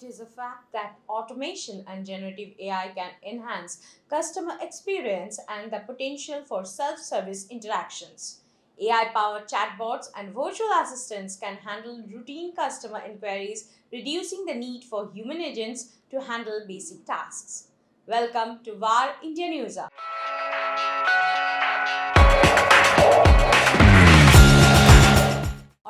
it is a fact that automation and generative AI can enhance customer experience and the potential for self service interactions. AI powered chatbots and virtual assistants can handle routine customer inquiries, reducing the need for human agents to handle basic tasks. Welcome to VAR India News.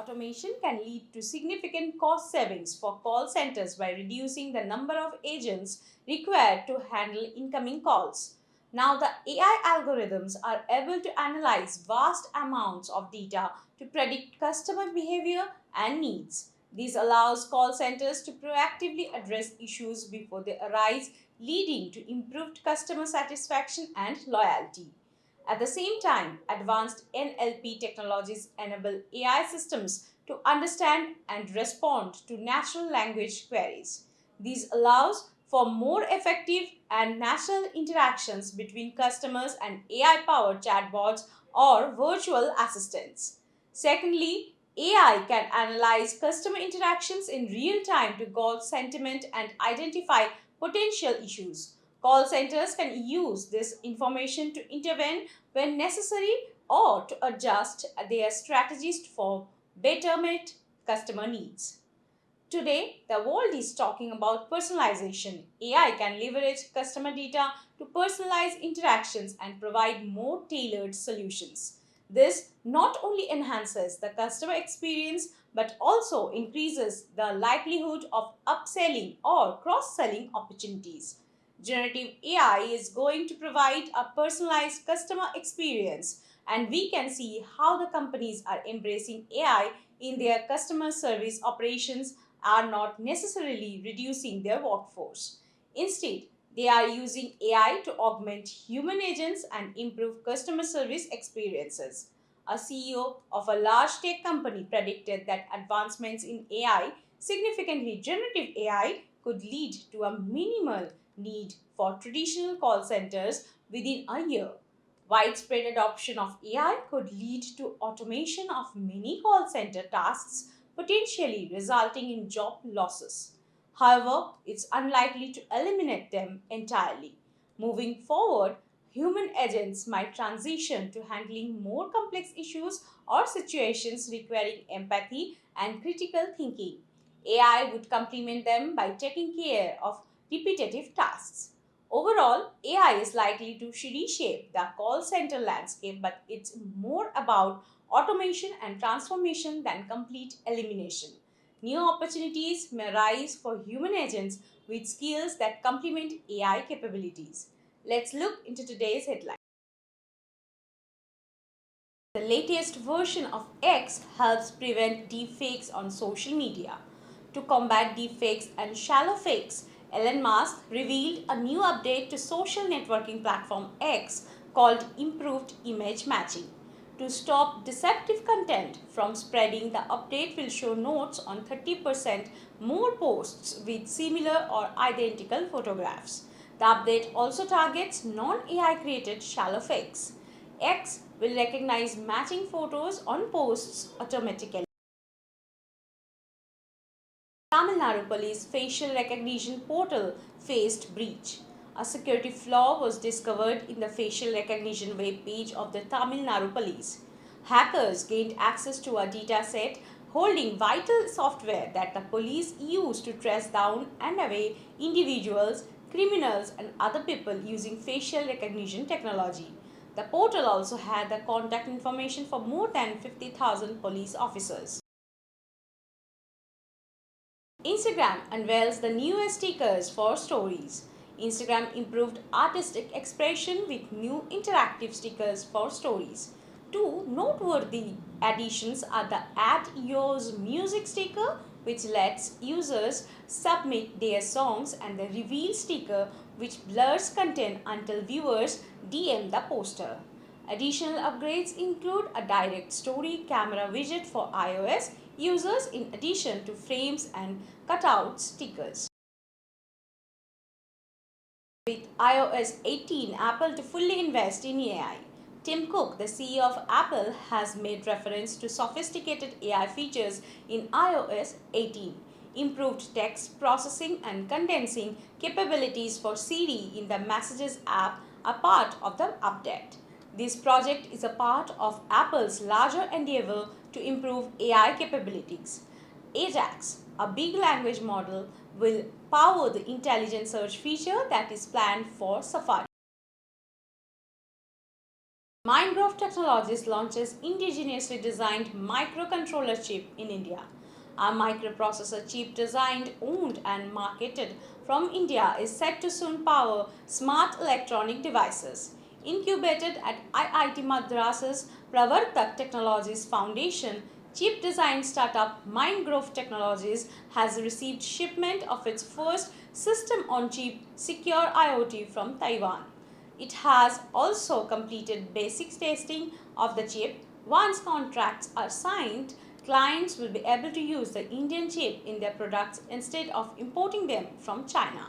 Automation can lead to significant cost savings for call centers by reducing the number of agents required to handle incoming calls. Now, the AI algorithms are able to analyze vast amounts of data to predict customer behavior and needs. This allows call centers to proactively address issues before they arise, leading to improved customer satisfaction and loyalty. At the same time, advanced NLP technologies enable AI systems to understand and respond to natural language queries. This allows for more effective and natural interactions between customers and AI powered chatbots or virtual assistants. Secondly, AI can analyze customer interactions in real time to gauge sentiment and identify potential issues. Call centers can use this information to intervene when necessary or to adjust their strategies for better meet customer needs. Today, the world is talking about personalization. AI can leverage customer data to personalize interactions and provide more tailored solutions. This not only enhances the customer experience but also increases the likelihood of upselling or cross selling opportunities. Generative AI is going to provide a personalized customer experience, and we can see how the companies are embracing AI in their customer service operations are not necessarily reducing their workforce. Instead, they are using AI to augment human agents and improve customer service experiences. A CEO of a large tech company predicted that advancements in AI, significantly generative AI, could lead to a minimal need for traditional call centers within a year. Widespread adoption of AI could lead to automation of many call center tasks, potentially resulting in job losses. However, it's unlikely to eliminate them entirely. Moving forward, human agents might transition to handling more complex issues or situations requiring empathy and critical thinking. AI would complement them by taking care of repetitive tasks. Overall, AI is likely to reshape the call center landscape, but it's more about automation and transformation than complete elimination. New opportunities may rise for human agents with skills that complement AI capabilities. Let's look into today's headline. The latest version of X helps prevent deepfakes on social media. To combat deepfakes and shallow fakes, Elon Musk revealed a new update to social networking platform X called Improved Image Matching. To stop deceptive content from spreading, the update will show notes on 30% more posts with similar or identical photographs. The update also targets non AI created shallow fakes. X will recognize matching photos on posts automatically. Tamil Nadu Police facial recognition portal faced breach. A security flaw was discovered in the facial recognition web page of the Tamil Nadu Police. Hackers gained access to a dataset holding vital software that the police use to trace down and away individuals, criminals, and other people using facial recognition technology. The portal also had the contact information for more than 50,000 police officers. Instagram unveils the newest stickers for stories. Instagram improved artistic expression with new interactive stickers for stories. Two noteworthy additions are the Add Yours Music sticker, which lets users submit their songs, and the Reveal sticker, which blurs content until viewers DM the poster. Additional upgrades include a direct story camera widget for iOS users in addition to frames and cutout stickers. With iOS 18, Apple to fully invest in AI. Tim Cook, the CEO of Apple, has made reference to sophisticated AI features in iOS 18. improved text processing and condensing capabilities for Siri in the Messages app are part of the update. This project is a part of Apple's larger endeavor to improve AI capabilities. AJAX, a big language model, will power the intelligent search feature that is planned for Safari. Mindgrove Technologies launches indigenously designed microcontroller chip in India. A microprocessor chip designed, owned and marketed from India is set to soon power smart electronic devices. Incubated at IIT Madras's Pravartak Technologies Foundation, chip design startup Mindgrove Technologies has received shipment of its first system-on-chip secure IoT from Taiwan. It has also completed basic testing of the chip. Once contracts are signed, clients will be able to use the Indian chip in their products instead of importing them from China.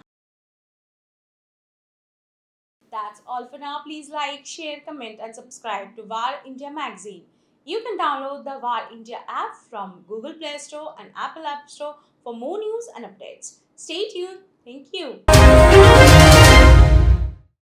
That's all for now. Please like, share, comment and subscribe to VAR India magazine. You can download the VAR India app from Google Play Store and Apple App Store for more news and updates. Stay tuned. Thank you.